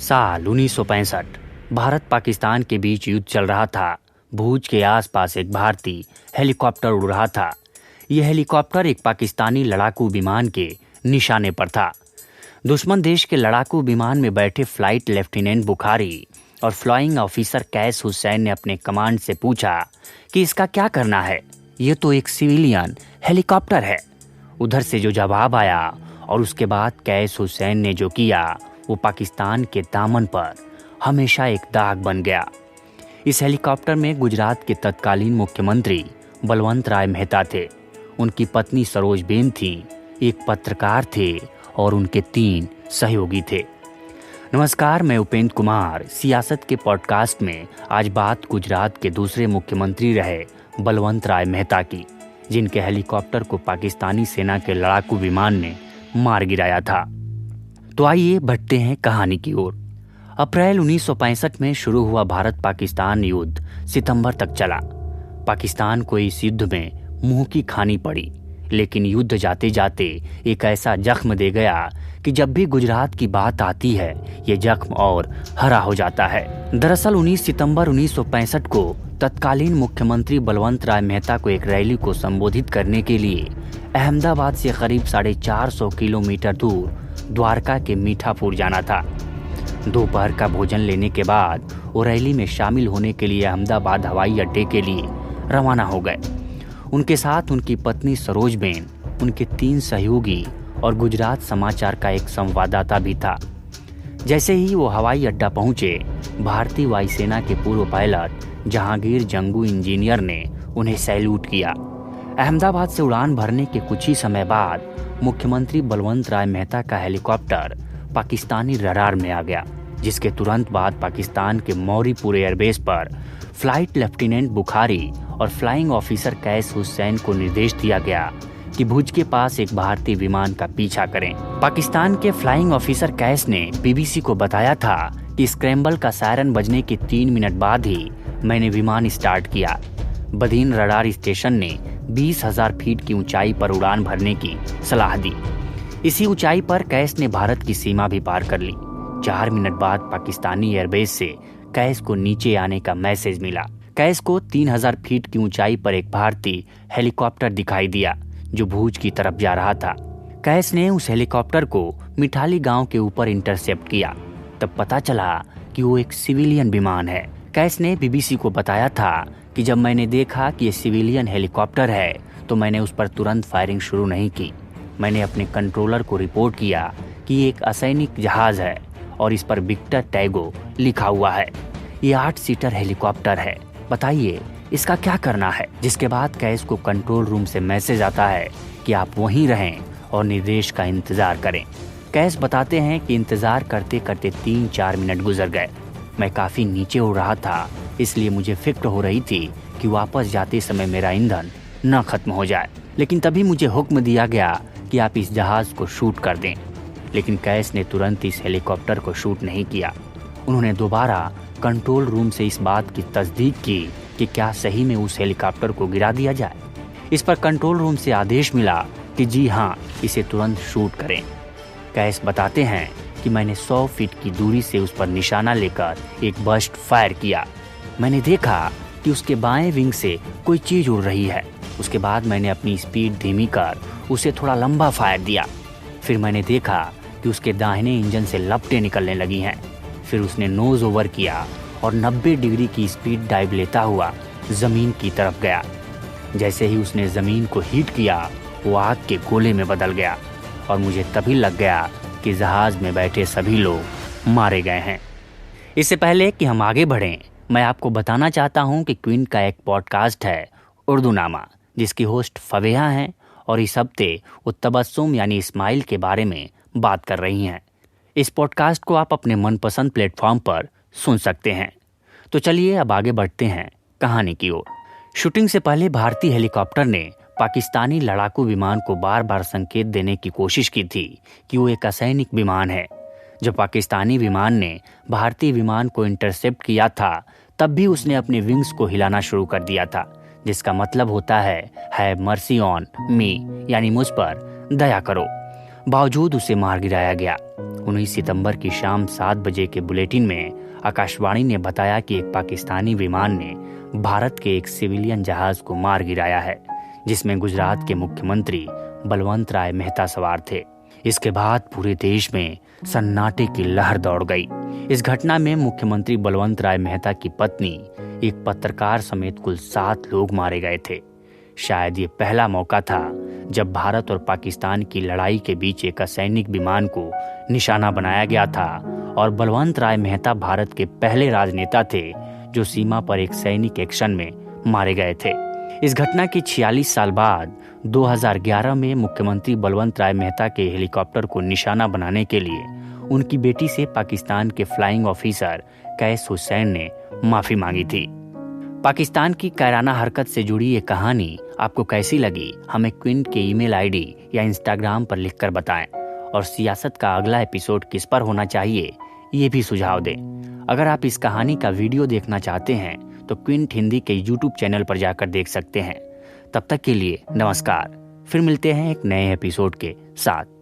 साल 1965 भारत पाकिस्तान के बीच युद्ध चल रहा था। भूज के आसपास एक भारतीय हेलीकॉप्टर उड़ रहा था। यह हेलीकॉप्टर एक पाकिस्तानी लड़ाकू विमान के निशाने पर था। दुश्मन देश के लड़ाकू विमान में बैठे फ्लाइट लेफ्टिनेंट बुखारी और फ्लाइंग ऑफिसर कैस हुसैन ने अपने कमांड से पूछा कि इसका क्या करना है, ये तो एक सिविलियन हेलीकॉप्टर है। उधर से जो जवाब आया और उसके बाद कैस हुसैन ने जो किया वो पाकिस्तान के दामन पर हमेशा एक दाग बन गया। इस हेलीकॉप्टर में गुजरात के तत्कालीन मुख्यमंत्री बलवंत राय मेहता थे, उनकी पत्नी सरोजबेन थी, एक पत्रकार थे और उनके 3 सहयोगी थे। नमस्कार, मैं उपेंद्र कुमार। सियासत के पॉडकास्ट में आज बात गुजरात के दूसरे मुख्यमंत्री रहे बलवंत राय मेहता की, जिनके हेलीकॉप्टर को पाकिस्तानी सेना के लड़ाकू विमान ने मार गिराया था। तो आइए बढ़ते हैं कहानी की ओर। अप्रैल 1965 में शुरू हुआ भारत पाकिस्तान युद्ध सितंबर तक चला। पाकिस्तान को इस युद्ध में मुंह की खानी पड़ी, लेकिन युद्ध जाते जाते एक ऐसा जख्म दे गया कि जब भी गुजरात की बात आती है ये जख्म और हरा हो जाता है। दरअसल 19 सितंबर 1965 को तत्कालीन मुख्यमंत्री बलवंत राय मेहता को एक रैली को संबोधित करने के लिए अहमदाबाद से करीब 450 किलोमीटर दूर द्वारका के मीठापुर जाना था। दोपहर का भोजन लेने के बाद वो रैली में शामिल होने के लिए अहमदाबाद हवाई अड्डे के लिए रवाना हो गए। उनके साथ उनकी पत्नी सरोजबेन, उनके 3 सहयोगी और गुजरात समाचार का एक संवाददाता भी था। जैसे ही वो हवाई अड्डा पहुंचे, भारतीय वायुसेना के पूर्व पायलट जहांगीर जंगू इंजीनियर ने उन्हें सैल्यूट किया। अहमदाबाद से उड़ान भरने के कुछ ही समय बाद मुख्यमंत्री बलवंत राय मेहता का हेलीकॉप्टर पाकिस्तानी रडार में आ गया, जिसके तुरंत बाद पाकिस्तान के मौरीपुर एयरबेस पर फ्लाइट लेफ्टिनेंट बुखारी और फ्लाइंग ऑफिसर कैस हुसैन को निर्देश दिया गया कि भुज के पास एक भारतीय विमान का पीछा करें। पाकिस्तान के फ्लाइंग ऑफिसर कैस ने बीबीसी को बताया था कि स्क्रैम्बल का सायरन बजने के 3 मिनट बाद ही मैंने विमान स्टार्ट किया। बदीन रडार स्टेशन ने 20,000 फीट की ऊंचाई पर उड़ान भरने की सलाह दी। इसी ऊंचाई पर कैस ने भारत की सीमा भी पार कर ली। 4 मिनट बाद पाकिस्तानी एयरबेस से कैस को नीचे आने का मैसेज मिला। कैस को 3,000 फीट की ऊंचाई पर एक भारतीय हेलीकॉप्टर दिखाई दिया जो भूज की तरफ जा रहा था। कैस ने उस हेलीकॉप्टर को मिठाली गांव के ऊपर इंटरसेप्ट किया। तब पता चला कि वो एक सिविलियन विमान है। कैस ने बीबीसी को बताया था कि जब मैंने देखा कि ये सिविलियन हेलीकॉप्टर है तो मैंने उस पर तुरंत फायरिंग शुरू नहीं की। मैंने अपने कंट्रोलर को रिपोर्ट किया कि ये एक असैनिक जहाज है और इस पर विक्टर टैगो लिखा हुआ है। ये 8 सीटर हेलीकॉप्टर है, बताइए इसका क्या करना है। जिसके बाद कैस को कंट्रोल रूम से मैसेज आता है कि आप वहीं रहें और निर्देश का इंतजार करें। कैस बताते हैं कि इंतजार करते करते 3-4 मिनट गुजर गए। मैं काफी नीचे उड़ रहा था, इसलिए मुझे फिक्र हो रही थी कि वापस जाते समय मेरा ईंधन न खत्म हो जाए। लेकिन तभी मुझे हुक्म दिया गया कि आप इस जहाज को शूट कर दें। लेकिन कैस ने तुरंत इस हेलीकॉप्टर को शूट नहीं किया। उन्होंने दोबारा कंट्रोल रूम से इस बात की तस्दीक की कि क्या सही में उस हेलीकॉप्टर को गिरा दिया जाए। इस पर कंट्रोल रूम से आदेश मिला कि जी हाँ, इसे तुरंत शूट करें। कैस बताते हैं कि मैंने 100 फीट की दूरी से उस पर निशाना लेकर एक बर्स्ट फायर किया। मैंने देखा कि उसके बाएं विंग से कोई चीज उड़ रही है। उसके बाद मैंने अपनी स्पीड धीमी कर उसे थोड़ा लंबा फायर दिया। फिर मैंने देखा कि उसके दाहिने इंजन से लपटें निकलने लगी हैं। फिर उसने नोज ओवर किया और 90 डिग्री की स्पीड डाइव लेता हुआ जमीन की तरफ गया। जैसे ही उसने जमीन को हिट किया वो आग के गोले में बदल गया और मुझे तभी लग गया कि जहाज में बैठे सभी लोग मारे गए हैं। इससे पहले कि हम आगे बढ़ें, मैं आपको बताना चाहता हूं कि क्वीन का एक पॉडकास्ट है उर्दू नामा, जिसकी होस्ट फवेहा हैं और इस हफ्ते वो तबस्सुम यानी इस्माइल के बारे में बात कर रही हैं। इस पॉडकास्ट को आप अपने मनपसंद प्लेटफॉर्म पर सुन सकते हैं। तो चलिए अब आगे बढ़ते हैं कहानी की ओर। शूटिंग से पहले भारतीय हेलीकॉप्टर ने पाकिस्तानी लड़ाकू विमान को बार बार संकेत देने की कोशिश की थी कि वो एक असैनिक विमान है। जब पाकिस्तानी विमान ने भारतीय विमान को इंटरसेप्ट किया था तब भी उसने अपने विंग्स को हिलाना शुरू कर दिया था, जिसका मतलब होता है मर्सी ऑन मी, यानी मुझ पर दया करो। बावजूद उसे मार गिराया गया 19 सितंबर की शाम 7 बजे के बुलेटिन में आकाशवाणी ने बताया कि एक पाकिस्तानी विमान ने भारत के एक सिविलियन जहाज को मार गिराया है, जिसमें गुजरात के मुख्यमंत्री बलवंत राय मेहता सवार थे। इसके बाद पूरे देश में सन्नाटे की लहर दौड़ गई। इस घटना में मुख्यमंत्री बलवंत राय मेहता की पत्नी, एक पत्रकार समेत कुल 7 लोग मारे गए थे। शायद ये पहला मौका था जब भारत और पाकिस्तान की लड़ाई के बीच एक असैनिक विमान को निशाना बनाया गया था और बलवंत राय मेहता भारत के पहले राजनेता थे जो सीमा पर एक सैनिक एक्शन में मारे गए थे। इस घटना के 46 साल बाद 2011 में मुख्यमंत्री बलवंत राय मेहता के हेलीकॉप्टर को निशाना बनाने के लिए उनकी बेटी से पाकिस्तान के फ्लाइंग ऑफिसर कैस हुसैन ने माफी मांगी थी। पाकिस्तान की कायराना हरकत से जुड़ी ये कहानी आपको कैसी लगी, हमें क्विंट के ईमेल आईडी या इंस्टाग्राम पर लिखकर बताएं। और सियासत का अगला एपिसोड किस पर होना चाहिए, ये भी सुझाव दें। अगर आप इस कहानी का वीडियो देखना चाहते हैं तो क्विंट हिंदी के यूट्यूब चैनल पर जाकर देख सकते हैं। तब तक के लिए नमस्कार, फिर मिलते हैं एक नए एपिसोड के साथ।